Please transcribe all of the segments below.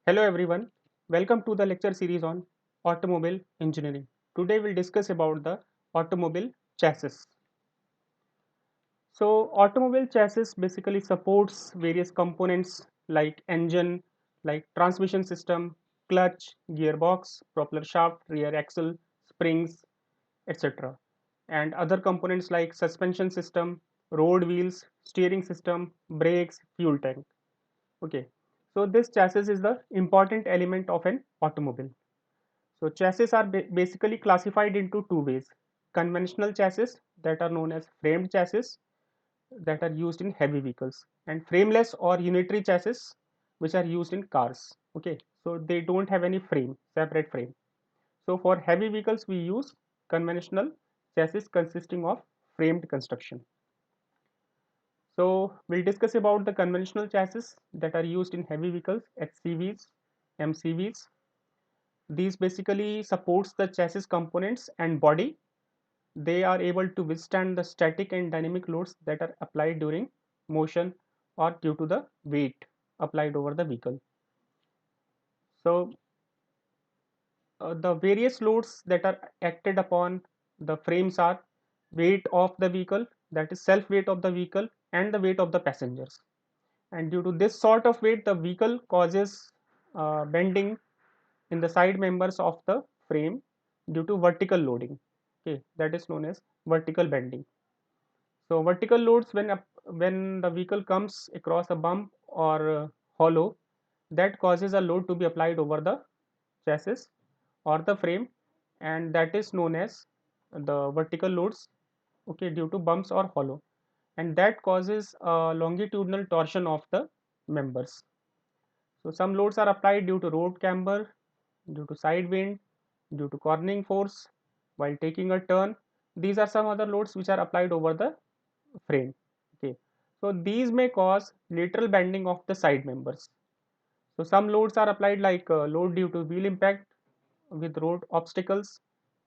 Hello everyone, welcome to the lecture series on automobile engineering. Today we'll discuss about the automobile chassis. So automobile chassis basically supports various components like engine, like transmission system, clutch, gearbox, propeller shaft, rear axle, springs, etc. And other components like suspension system, road wheels, steering system, brakes, fuel tank. Okay, so this chassis is the important element of an automobile. So chassis are basically classified into two ways: conventional chassis that are known as framed chassis that are used in heavy vehicles, and frameless or unitary chassis which are used in cars. Okay, so they don't have any separate frame. So for heavy vehicles we use conventional chassis consisting of framed construction. So we'll discuss about the conventional chassis that are used in heavy vehicles, HCVs, MCVs. These basically supports the chassis components and body. They are able to withstand the static and dynamic loads that are applied during motion or due to the weight applied over the vehicle. So the various loads that are acted upon the frames are weight of the vehicle, that is self weight of the vehicle, and the weight of the passengers. And due to this sort of weight, the vehicle causes bending in the side members of the frame due to vertical loading. Okay, that is known as vertical bending. So vertical loads, when the vehicle comes across a bump or hollow, that causes a load to be applied over the chassis or the frame, and that is known as the vertical loads. Okay, due to bumps or hollow, and that causes a longitudinal torsion of the members. So some loads are applied due to road camber, due to side wind, due to cornering force while taking a turn. These are some other loads which are applied over the frame. Okay, so these may cause lateral bending of the side members. So some loads are applied like load due to wheel impact with road obstacles,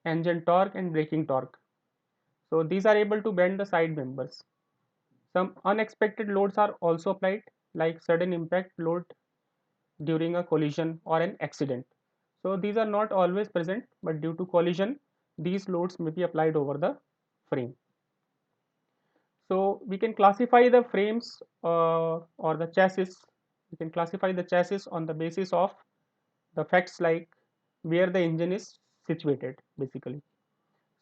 engine torque and braking torque. So these are able to bend the side members. Some unexpected loads are also applied like sudden impact load during a collision or an accident. So these are not always present, but due to collision, these loads may be applied over the frame. So we can classify the frames or the chassis. We can classify the chassis on the basis of the facts like where the engine is situated basically.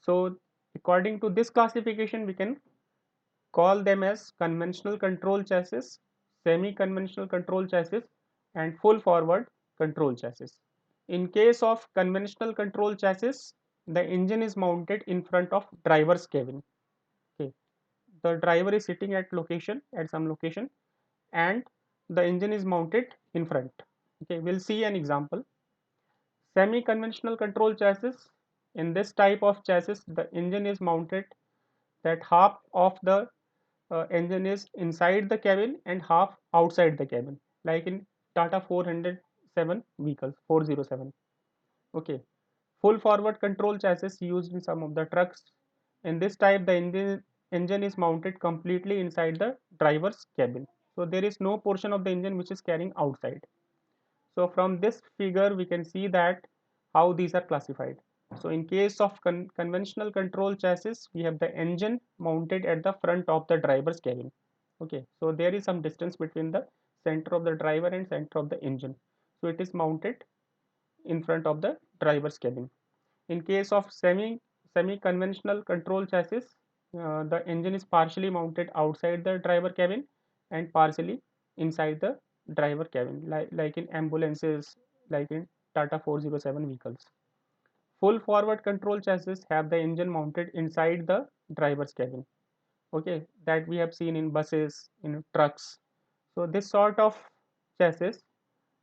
So according to this classification, we can call them as conventional control chassis, semi-conventional control chassis, and full forward control chassis. In case of conventional control chassis, the engine is mounted in front of driver's cabin. Okay, the driver is sitting at some location, and the engine is mounted in front. Okay, we'll see an example. Semi conventional control chassis: in this type of chassis the engine is mounted, that half of the engine is inside the cabin and half outside the cabin, like in Tata 407 vehicles, 407. Okay, full forward control chassis used in some of the trucks. In this type, the engine is mounted completely inside the driver's cabin. So there is no portion of the engine which is carrying outside. So from this figure, we can see that how these are classified. So in case of conventional control chassis, we have the engine mounted at the front of the driver's cabin. Okay, so there is some distance between the center of the driver and center of the engine. So it is mounted in front of the driver's cabin. In case of semi conventional control chassis, the engine is partially mounted outside the driver cabin and partially inside the driver cabin, like in ambulances, like in Tata 407 vehicles. Full forward control chassis have the engine mounted inside the driver's cabin. Okay, that we have seen in buses, in trucks. So this sort of chassis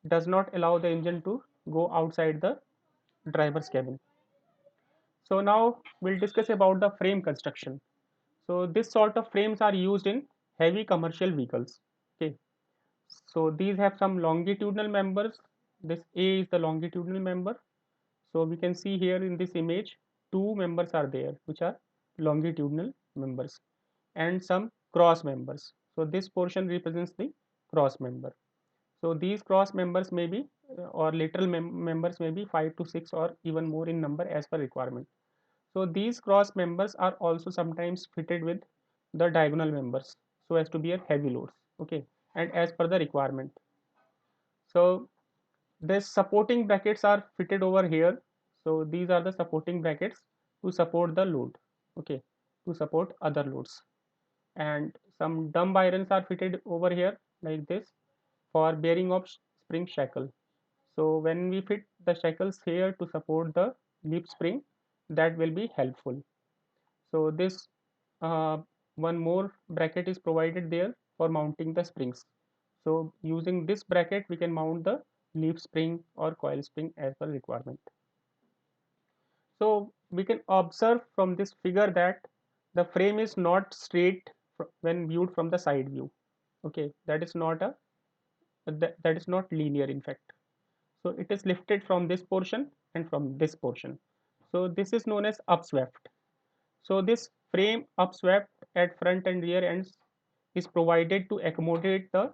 does not allow the engine to go outside the driver's cabin. So now we'll discuss about the frame construction. So this sort of frames are used in heavy commercial vehicles. Okay, so these have some longitudinal members. This A is the longitudinal member. So we can see here in this image, two members are there which are longitudinal members and some cross members. So this portion represents the cross member. So these cross members may be or lateral members may be 5 to 6 or even more in number as per requirement. So these cross members are also sometimes fitted with the diagonal members so as to bear heavy loads, okay, and as per the requirement. So the supporting brackets are fitted over here. So these are the supporting brackets to support the load, okay, to support other loads. And some dumb irons are fitted over here like this for bearing of spring shackle. So when we fit the shackles here to support the leaf spring, that will be helpful. So this uh, one more bracket is provided there for mounting the springs. So using this bracket we can mount the leaf spring or coil spring as per requirement. So we can observe from this figure that the frame is not straight when viewed from the side view. Okay, that is not a that is not linear in fact. So it is lifted from this portion and from this portion. So this is known as upswept. So this frame upswept at front and rear ends is provided to accommodate the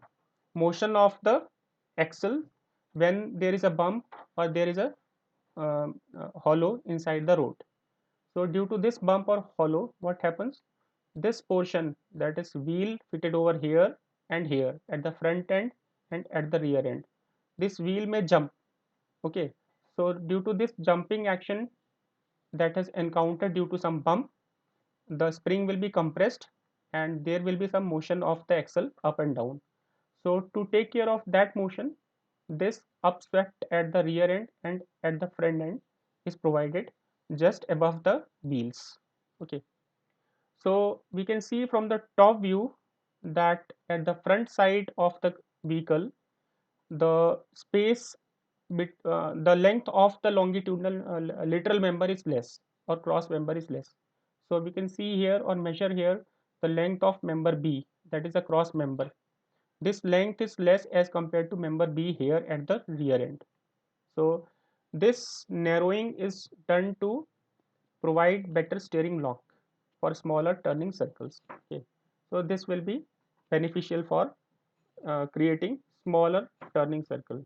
motion of the axle when there is a bump or there is a hollow inside the road. So due to this bump or hollow, what happens? This portion, that is wheel fitted over here and here at the front end and at the rear end, this wheel may jump. Okay, so due to this jumping action that has encountered due to some bump, the spring will be compressed and there will be some motion of the axle up and down. So to take care of that motion, this upswept at the rear end and at the front end is provided just above the wheels. Okay, so we can see from the top view that at the front side of the vehicle, the space the length of the longitudinal lateral member is less or cross member is less. So we can see here or measure here the length of member B, that is a cross member. This length is less as compared to member B here at the rear end. So this narrowing is done to provide better steering lock for smaller turning circles. Okay, so this will be beneficial for creating smaller turning circle.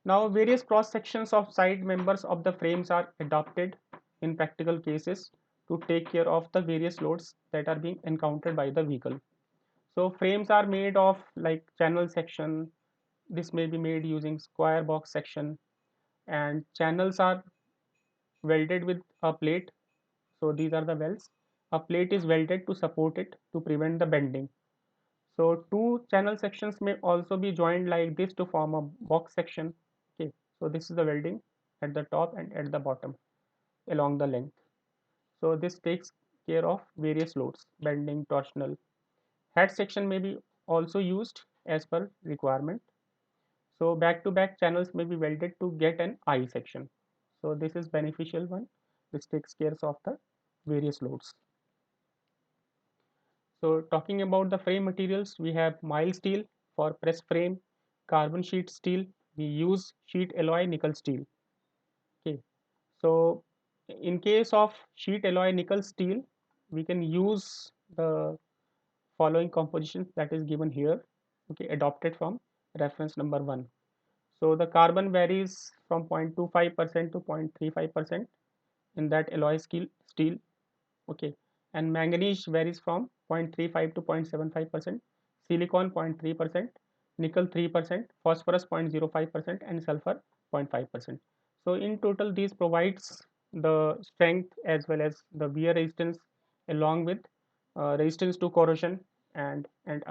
Now various cross sections of side members of the frames are adopted in practical cases to take care of the various loads that are being encountered by the vehicle. So frames are made of like channel section. This may be made using square box section, and channels are welded with a plate. So these are the welds. A plate is welded to support it to prevent the bending. So two channel sections may also be joined like this to form a box section. Okay, so this is the welding at the top and at the bottom along the length. So this takes care of various loads, bending, torsional. Head section may be also used as per requirement. So back to back channels may be welded to get an eye section. So this is beneficial one which takes care of the various loads. So talking about the frame materials, we have mild steel for press frame, carbon sheet steel. We use sheet alloy nickel steel. Okay. So in case of sheet alloy nickel steel, we can use the following compositions that is given here. Okay, adopted from reference number 1. So the carbon varies from 0.25% to 0.35% in that alloy steel. Okay, and manganese varies from 0.35 to 0.75%, silicon 0.3%, nickel 3%, phosphorus 0.05%, and sulfur 0.5%. So in total these provides the strength as well as the wear resistance along with resistance to corrosion and